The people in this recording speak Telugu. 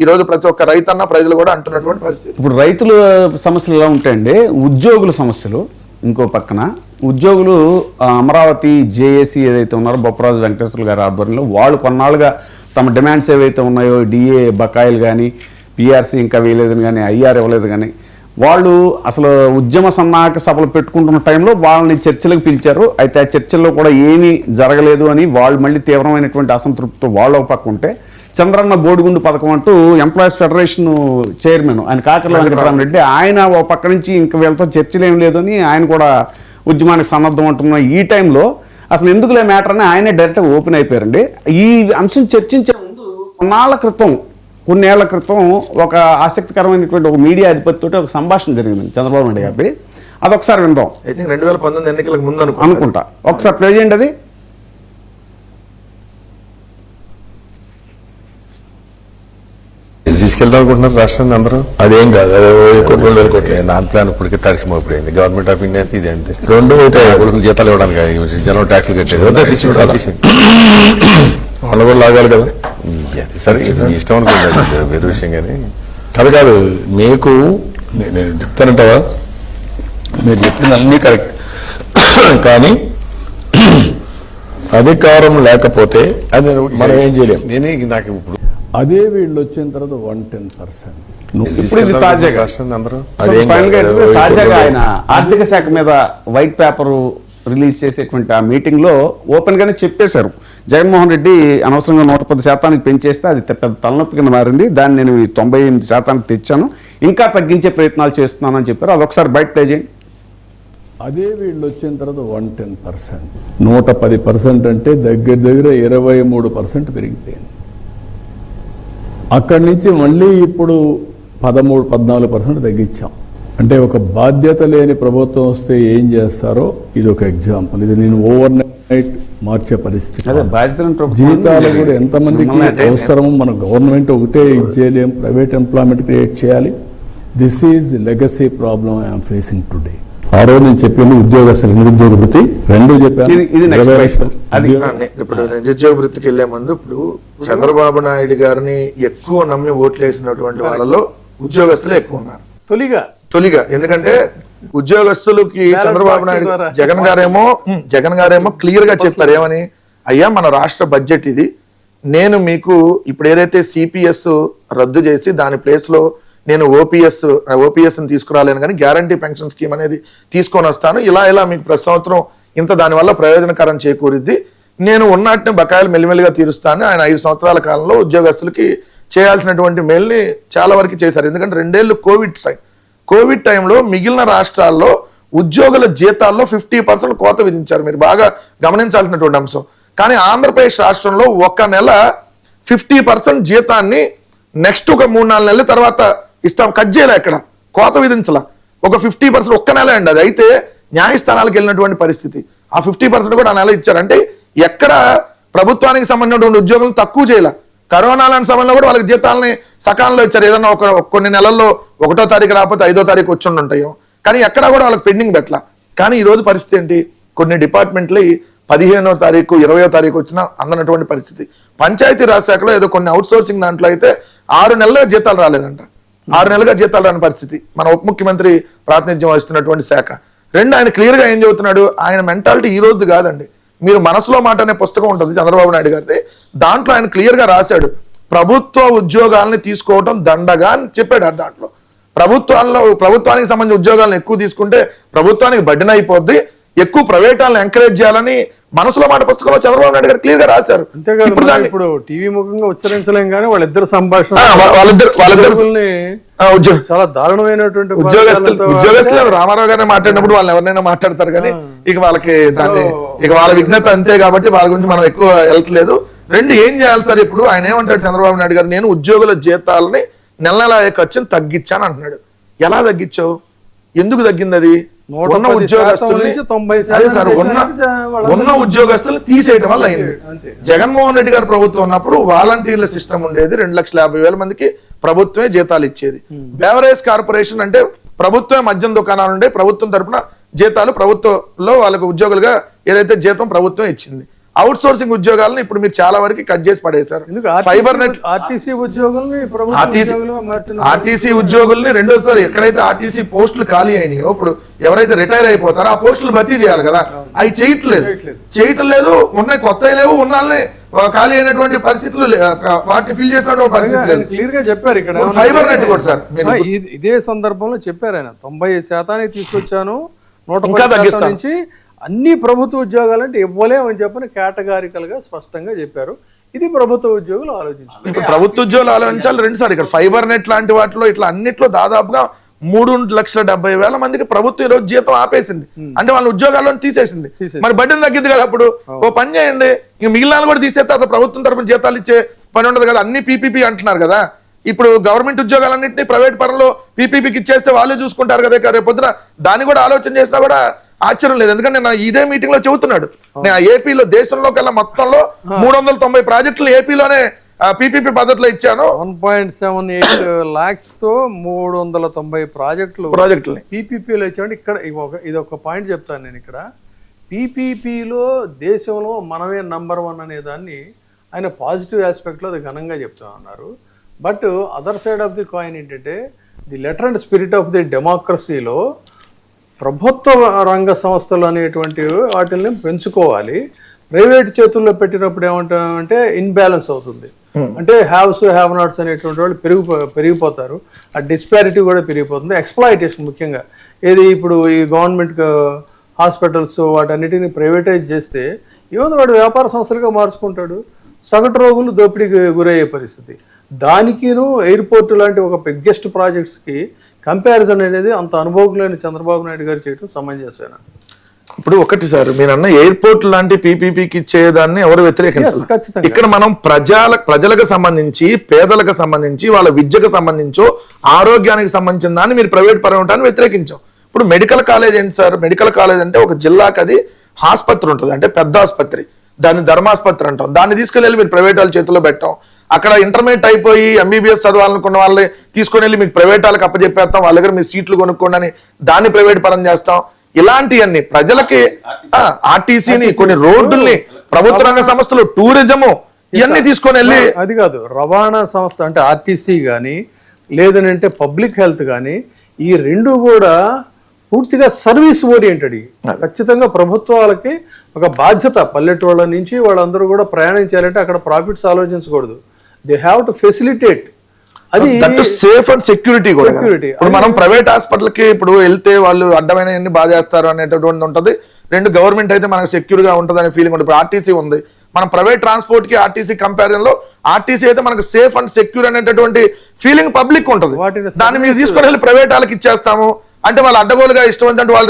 ఈ రోజు ప్రతి ఒక్క రైతన్న ప్రజలు కూడా అంటున్నటువంటి పరిస్థితి. ఇప్పుడు రైతుల సమస్యలు ఎలా ఉంటాయండి, ఉద్యోగుల సమస్యలు ఇంకో పక్కన. ఉద్యోగులు అమరావతి జేఏసీ ఏదైతే ఉన్నారో బొప్పరాజు వెంకటేశ్వర గారి ఆధ్వర్యంలో వాళ్ళు కొన్నాళ్ళుగా తమ డిమాండ్స్ ఏవైతే ఉన్నాయో డిఏ బకాయిలు కానీ పిఆర్సీ ఇంకా వేయలేదని కానీ ఐఆర్ ఇవ్వలేదు కానీ వాళ్ళు అసలు ఉద్యమ సన్నాహక సభలు పెట్టుకుంటున్న టైంలో వాళ్ళని చర్చలకు పిలిచారు. అయితే ఆ చర్చల్లో కూడా ఏమీ జరగలేదు అని వాళ్ళు మళ్ళీ తీవ్రమైనటువంటి అసంతృప్తితో వాళ్ళు ఒక పక్క ఉంటే, చంద్రన్న బోడిగుండు పథకం అంటూ ఎంప్లాయీస్ ఫెడరేషన్ చైర్మన్ ఆయన కాకర్ల వెంకటరామరెడ్డి ఆయన ఒక పక్క నుంచి ఇంకా వీళ్ళతో చర్చలు ఏం లేదని ఆయన కూడా ఉద్యమానికి సన్నద్ధం అంటున్న ఈ టైంలో అసలు ఎందుకులే మ్యాటర్ అని ఆయనే డైరెక్ట్గా ఓపెన్ అయిపోయారండి. ఈ అంశం చర్చించే ముందు కొన్నేళ్ల క్రితం ఒక ఆసక్తికరమైనటువంటి ఒక మీడియా అధిపతితో ఒక సంభాషణ జరిగింది చంద్రబాబు నాయుడు గారి. అదొకసారి విందాం. ఐ థింక్ 2019 ఎన్నికలకు ముందు అనుకుంటా. ఒకసారి ప్లే చేయండి అది. తీసుకెళ్దాం అనుకుంటున్నారు రాష్ట్రాన్ని అందరూ. అదేం కాదు, 2,000 కోట్లు నాన్ ప్లాన్ ఇప్పటికే తరిసిపోయింది. గవర్నమెంట్ ఆఫ్ ఇండియా ఇది అంతే. 2 జీతాలు ఇవ్వడానికి జనం ట్యాక్స్లు కట్టేది వాళ్ళు కూడా లాగాలి కదా. సరే ఇష్టం అనుకుంటుంది వేరే విషయం. కానీ అది కాదు, మీకు నేను చెప్తానంటావా, మీరు చెప్పింది అన్నీ కరెక్ట్. కానీ అధికారం లేకపోతే అది మనం ఏం చేయలేము. నేనే నాకు ఇప్పుడు అదే వీళ్ళు వచ్చిన తర్వాత 110%. ఇప్పుడు ఇది తాజాగా ఆయన ఆర్థిక శాఖ మీద వైట్ పేపర్ రిలీజ్ చేసేటువంటి ఆ మీటింగ్ లో ఓపెన్ గానే చెప్పేశారు, జగన్మోహన్ రెడ్డి అనవసరంగా 110% పెంచేస్తే అది పెద్ద తలనొప్పి కింద మారింది, దాన్ని నేను 98% తెచ్చాను, ఇంకా తగ్గించే ప్రయత్నాలు చేస్తున్నానని చెప్పారు. అదొకసారి బయట ప్లే చేయండి. అదే వీళ్ళు వచ్చిన తర్వాత 110%, 110% అంటే దగ్గర 23% పెరిగిపోయింది. అక్కడి నుంచి మళ్ళీ ఇప్పుడు 13-14% తగ్గించాం. అంటే ఒక బాధ్యత లేని ప్రభుత్వం వస్తే ఏం చేస్తారో ఇది ఒక ఎగ్జాంపుల్. ఇది నేను ఓవర్ నైట్ మార్చే పరిస్థితి. జీతాలు కూడా ఎంతమందికి అవసరమో మన గవర్నమెంట్ ఒకటే చేయలేం, ప్రైవేట్ ఎంప్లాయ్మెంట్ క్రియేట్ చేయాలి. This is legacy problem I'm facing today. ఆ రోజు నేను చెప్పింది ఉద్యోగస్తులు నిరుద్యోగ వృత్తి 2 చెప్పాను. ఇప్పుడు నిరుద్యోగ వృత్తికి వెళ్లే ముందు ఇప్పుడు చంద్రబాబు నాయుడు గారిని ఎక్కువ నమ్మి ఓట్లు వేసినటువంటి వాళ్ళలో ఉద్యోగస్తులు ఎక్కువ ఉన్నారు తొలిగా. ఎందుకంటే ఉద్యోగస్తులకి చంద్రబాబు నాయుడు జగన్ గారేమో క్లియర్ గా చెప్పారు ఏమని, అయ్యా మన రాష్ట్ర బడ్జెట్ ఇది, నేను మీకు ఇప్పుడు ఏదైతే సిపిఎస్ రద్దు చేసి దాని ప్లేస్ లో నేను ఓపీఎస్ తీసుకురాలేను కానీ గ్యారంటీ పెన్షన్ స్కీమ్ అనేది తీసుకొని వస్తాను, ఇలా మీకు ప్రతి సంవత్సరం ఇంత దానివల్ల ప్రయోజనకరం చేకూరిద్ది, నేను ఉన్నట్టు బకాయిలు మెల్లిమెల్లిగా తీరుస్తాను. ఆయన 5 సంవత్సరాల కాలంలో ఉద్యోగస్తులకి చేయాల్సినటువంటి మేల్ని చాలా వరకు చేశారు. ఎందుకంటే 2 ఏళ్ళు కోవిడ్ టైంలో మిగిలిన రాష్ట్రాల్లో ఉద్యోగుల జీతాల్లో 50% కోత విధించారు. మీరు బాగా గమనించాల్సినటువంటి అంశం. కానీ ఆంధ్రప్రదేశ్ రాష్ట్రంలో ఒక నెల 50% జీతాన్ని నెక్స్ట్ ఒక 3-4 నెలల తర్వాత ఇస్తాం, కట్ చేయలే, ఎక్కడ కోత విధించలా, ఒక 50% ఒక్క నెల అండి అది. అయితే న్యాయస్థానాలకు వెళ్ళినటువంటి పరిస్థితి, ఆ 50% కూడా ఆ నెల ఇచ్చారు. అంటే ఎక్కడ ప్రభుత్వానికి సంబంధించినటువంటి ఉద్యోగులను తక్కువ చేయలే. కరోనా లాంటి సమయంలో కూడా వాళ్ళకి జీతాలని సకాలంలో ఇచ్చారు. ఏదన్నా కొన్ని నెలల్లో 1వ తారీఖు రాకపోతే 5వ తారీఖు వచ్చి ఉంటాయో, కానీ ఎక్కడా కూడా వాళ్ళకి పెండింగ్ పెట్టలా. కానీ ఈ రోజు పరిస్థితి ఏంటి, కొన్ని డిపార్ట్మెంట్లు 15వ తారీఖు 20వ తారీఖు వచ్చినా అందనటువంటి పరిస్థితి. పంచాయతీరాజ్ శాఖలో ఏదో కొన్ని అవుట్ సోర్సింగ్ దాంట్లో అయితే 6 నెలలుగా జీతాలు రాలేదంట. 6 నెలలుగా జీతాలు రాని పరిస్థితి. మన ఉప ముఖ్యమంత్రి ప్రాతినిధ్యం వహిస్తున్నటువంటి శాఖ. 2 ఆయన క్లియర్ గా ఏం చెబుతున్నాడు, ఆయన మెంటాలిటీ ఈ రోజు కాదండి. మీరు మనసులో మాట అనే పుస్తకం ఉంటుంది చంద్రబాబు నాయుడు గారిది, దాంట్లో ఆయన క్లియర్ గా రాశాడు, ప్రభుత్వ ఉద్యోగాలని తీసుకోవడం దండగా అని చెప్పాడు. దాంట్లో ప్రభుత్వానికి సంబంధించిన ఉద్యోగాలను ఎక్కువ తీసుకుంటే ప్రభుత్వానికి బడ్డెన్ అయిపోద్ది, ఎక్కువ ప్రైవేట్ వాళ్ళని ఎంకరేజ్ చేయాలని మనసులో మాట పుస్తకంలో చంద్రబాబు నాయుడు గారు క్లియర్ గా రాశారు. ఇప్పుడు టీవీ ముఖంగా ఉచ్చరించలేం కానీ వాళ్ళిద్దరు సంభాషణ చాలా దారుణమైనటువంటి ఉద్యోగస్తులు రామారావు గారిని మాట్లాడినప్పుడు వాళ్ళు ఎవరినైనా మాట్లాడతారు కానీ ఇక వాళ్ళకి వాళ్ళ విఘ్నత అంతే కాబట్టి వాళ్ళ గురించి మనం ఎక్కువ వెళ్ళట్లేదు. 2 ఏం చేయాలి సార్, ఇప్పుడు ఆయన ఏమంటాడు చంద్రబాబు నాయుడు గారు, నేను ఉద్యోగుల జీతాలని నెల ఖర్చుని తగ్గించాను అంటున్నాడు. ఎలా తగ్గించావు, ఎందుకు తగ్గింది అది? ఉన్న ఉద్యోగస్తుల్ని తీసేయటం వల్ల అయింది. జగన్మోహన్ రెడ్డి గారు ప్రభుత్వం ఉన్నప్పుడు వాలంటీర్ల సిస్టమ్ ఉండేది, 2,50,000 మందికి ప్రభుత్వమే జీతాలు ఇచ్చేది. బెవరేజ్ కార్పొరేషన్ అంటే ప్రభుత్వమే మద్యం దుకాణాలు ఉండే, ప్రభుత్వం తరపున జీతాలు ప్రభుత్వంలో వాళ్ళకు ఉద్యోగులుగా ఏదైతే జీతం ప్రభుత్వం ఇచ్చింది. అవుట్ సోర్సింగ్ ఉద్యోగాలను ఇప్పుడు మీరు చాలా వరకు కట్ చేసి పడేశారు. ఫైబర్ నెట్ ఆర్టీసీ ఉద్యోగుల్ని ప్రభుత్వ ఉద్యోగులుగా మార్చిన ఆర్టీసీ ఉద్యోగుల్ని రెండోసారి ఎక్కడైతే ఆర్టీసీ పోస్టులు ఖాళీ అయినాయో ఇప్పుడు ఎవరైతే రిటైర్ అయిపోతారో ఆ పోస్టులు భర్తీ చేయాలి కదా, అవి చేయటం లేదు. ఉన్నాయి కొత్త లేవు, ఉన్నాళ్ళని ఖాళీ అయినటువంటి పరిస్థితులు వాటిని ఫిల్ చేసినటువంటి పరిస్థితి లేదు. క్లియర్ గా చెప్పారు ఇక్కడ. ఫైబర్ నెట్ కూడా సార్ ఇదే సందర్భంలో చెప్పారు ఆయన 90% తీసుకొచ్చాను, 100% నుంచి అన్ని ప్రభుత్వ ఉద్యోగాలంటే ఇవ్వలేమని చెప్పని కేటగారికల్ గా స్పష్టంగా చెప్పారు. ఇది ప్రభుత్వ ఉద్యోగులు ఆలోచించారు. ఇప్పుడు ప్రభుత్వ ఉద్యోగులు ఆలోచించాలి. రెండు సార్ ఇక్కడ ఫైబర్ నెట్ లాంటి వాటిలో ఇట్లా అన్నిట్లో దాదాపుగా 3,70,000 మందికి ప్రభుత్వం ఈ రోజు జీతం ఆపేసింది, అంటే వాళ్ళ ఉద్యోగాల్లో తీసేసింది. మరి బడ్డీని తగ్గింది కదా, అప్పుడు ఓ పని చేయండి, ఇంక మిగిలిన కూడా తీసేస్తే అసలు ప్రభుత్వం తరపున జీతాలు ఇచ్చే పని ఉండదు కదా. అన్ని పీపీపీ అంటున్నారు కదా, ఇప్పుడు గవర్నమెంట్ ఉద్యోగాలన్నింటినీ ప్రైవేట్ పరంలో పీపీపీకి ఇచ్చేస్తే వాళ్ళే చూసుకుంటారు కదా. రేపు పొద్దున దాన్ని కూడా ఆలోచన చేసినా కూడా ఆశ్చర్యం లేదు. ఎందుకంటే నేను ఇదే మీటింగ్ లో చెబుతున్నాడు, నేను ఏపీలో దేశంలో కల్లా మొత్తంలో 390 ప్రాజెక్టులు ఏపీలోనే పీపీపీ పద్ధతిలో ఇచ్చాను. 1.78 lakhs తో 390 ప్రాజెక్టులు పీపీపీలో ఇచ్చామంటే ఇక్కడ ఇది ఒక పాయింట్ చెప్తాను నేను. ఇక్కడ పీపీపీలో దేశంలో మనమే నంబర్ 1 అనే దాన్ని ఆయన పాజిటివ్ ఆస్పెక్ట్లో అది ఘనంగా చెప్తా ఉన్నారు. But other side of the coin ఏంటంటే the letter and spirit of the డెమోక్రసీలో ప్రభుత్వ రంగ సంస్థలు అనేటువంటి వాటిని పెంచుకోవాలి. ప్రైవేట్ చేతుల్లో పెట్టినప్పుడు ఏమంటామంటే ఇన్బ్యాలెన్స్ అవుతుంది, అంటే హ్యావ్స్ హ్యావ్ నాట్స్ అనేటువంటి వాళ్ళు పెరిగిపోతారు, ఆ డిస్పారిటీ కూడా పెరిగిపోతుంది. ఎక్స్ప్లాయిటేషన్ ముఖ్యంగా ఏది ఇప్పుడు ఈ గవర్నమెంట్ హాస్పిటల్స్ వాటన్నిటిని ప్రైవేటైజ్ చేస్తే ఏమో వాడు వ్యాపార సంస్థలుగా మార్చుకుంటాడు, సగటు రోగులు దోపిడీకి గురయ్యే పరిస్థితి. దానికిను ఎయిర్పోర్ట్ లాంటి ఒక బిగ్గెస్ట్ ప్రాజెక్ట్స్కి కంపారిజన్ అనేది అంత అనుభవం లేని చంద్రబాబు నాయుడు గారు చేయడం సమంజసమేనా? ఇప్పుడు ఒకటి సార్, మీరు అన్న ఎయిర్పోర్ట్ లాంటి పీపీపీకి ఇచ్చేదాన్ని ఎవరు వ్యతిరేకించారు? ఇక్కడ మనం ప్రజలకు సంబంధించి, పేదలకు సంబంధించి, వాళ్ళ విద్యకు సంబంధించో ఆరోగ్యానికి సంబంధించిన దాన్ని మీరు ప్రైవేట్ పరం వ్యతిరేకించాం. ఇప్పుడు మెడికల్ కాలేజ్ ఏంటి సార్? మెడికల్ కాలేజ్ అంటే ఒక జిల్లాకి అది ఆసుపత్రి ఉంటుంది, అంటే పెద్ద ఆసుపత్రి, దాన్ని ధర్మాసుపత్రి అంటాం. దాన్ని తీసుకెళ్ళి మీరు ప్రైవేట్ వాళ్ళ చేతిలో పెట్టాం. అక్కడ ఇంటర్మీడియట్ అయిపోయి ఎంబీబీఎస్ చదవాలనుకున్న వాళ్ళని తీసుకొని వెళ్ళి మీకు ప్రైవేట్ వాళ్ళకి అప్పచెప్పేస్తాం, వాళ్ళ దగ్గర మీరు సీట్లు కొనుక్కోండి అని దాన్ని ప్రైవేట్ పరం చేస్తాం. ఇలాంటివన్నీ ప్రజలకి ఆర్టీసీని, కొన్ని రోడ్డుల్ని, ప్రభుత్వ రంగ సంస్థలు, టూరిజము, ఇవన్నీ తీసుకొని వెళ్ళి అది కాదు రవాణా సంస్థ అంటే ఆర్టీసీ కానీ లేదనంటే పబ్లిక్ హెల్త్ కానీ ఈ రెండు కూడా పూర్తిగా సర్వీస్ ఓరియంటెడ్. ఖచ్చితంగా ప్రభుత్వాలకి ఒక బాధ్యత, పల్లెటూళ్ళ నుంచి వాళ్ళందరూ కూడా ప్రయాణం చేయాలంటే అక్కడ ప్రాఫిట్స్ ఆలోచించకూడదు. దే హ్యావ్ టు ఫెసిలిటేట్, అది సేఫ్ అండ్ సెక్యూరిటీ కూడా. ఇప్పుడు మనం ప్రైవేట్ హాస్పిటల్ కి ఇప్పుడు వెళ్తే వాళ్ళు అడ్డమైన బాధ చేస్తారు అనేటటువంటి ఉంటది. రెండు గవర్నమెంట్ అయితే మనకు సెక్యూర్ గా ఉంటది అనే ఫీలింగ్ ఉంటుంది. ఇప్పుడు ఆర్టీసీ ఉంది, మనం ప్రైవేట్ ట్రాన్స్పోర్ట్ కి ఆర్టీసీ కంపారిజన్ లో ఆర్టీసీ అయితే మనకు సేఫ్ అండ్ సెక్యూర్ అనేటటువంటి ఫీలింగ్ పబ్లిక్ ఉంటుంది. దాన్ని మీరు తీసుకొని వెళ్ళి ప్రైవేట్ వాళ్ళకి ఇచ్చేస్తాము అంటే వాళ్ళు అడ్డగోలుగా ఇష్టం అంటే వాళ్ళు